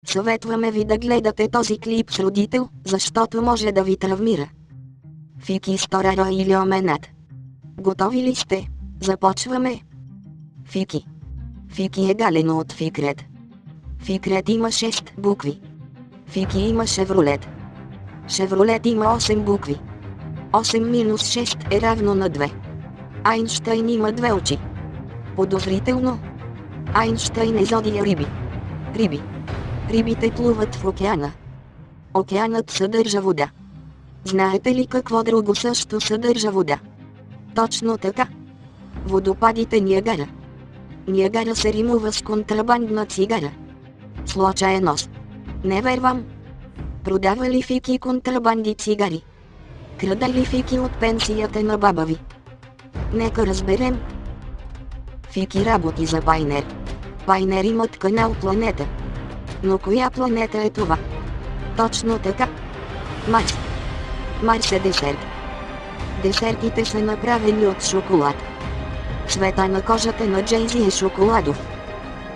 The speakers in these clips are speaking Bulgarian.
Съветваме ви да гледате този клип с родител, защото може да ви травмира. Фики Стораро или Оменат. Готови ли сте? Започваме. Фики. Фики е галено от Фикрет. Фикрет има 6 букви. Фики има Шевролет. Шевролет има 8 букви. 8 минус 6 е равно на 2. Айнщайн има 2 очи. Подозрително. Айнщайн е зодия риби. Риби. Рибите плуват в океана. Океанът съдържа вода. Знаете ли какво друго също съдържа вода? Точно така. Водопадите Ниагара. Ниагара се римува с контрабандна цигара. Случайност. Не вервам. Продава ли Фики контрабанди цигари? Крада ли Фики от пенсията на баба ви? Нека разберем. Фики работи за Пайнер. Пайнер имат канал Планета. Но коя планета е това? Точно така. Марс. Марс е десерт. Десертите са направени от шоколад. Цвета на кожата на Джейзи е шоколадов.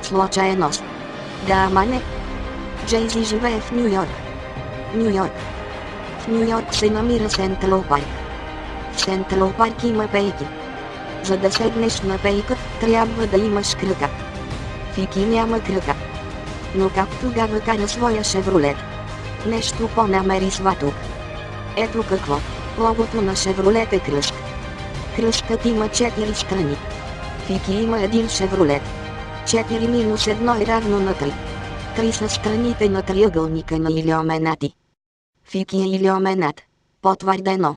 Случайност. Да, ама не. Джейзи живее в Ню Йорк. Ню Йорк. В Ню Йорк се намира Сентрал Парк. В Сентрал Парк има пейки. За да седнеш на пейка, трябва да имаш крака. Фики няма крака. Но как тогава кара своя Шевролет? Нещо по-намерисвато. Ето какво. Логото на Шевролет е кръст. Кръстът има 4 страни. Фики има един Шевролет. 4 минус 1 е равно на 3. 3 са страните на триъгълника на Илиоменати. Фики е Илиоменат. Потвърдено.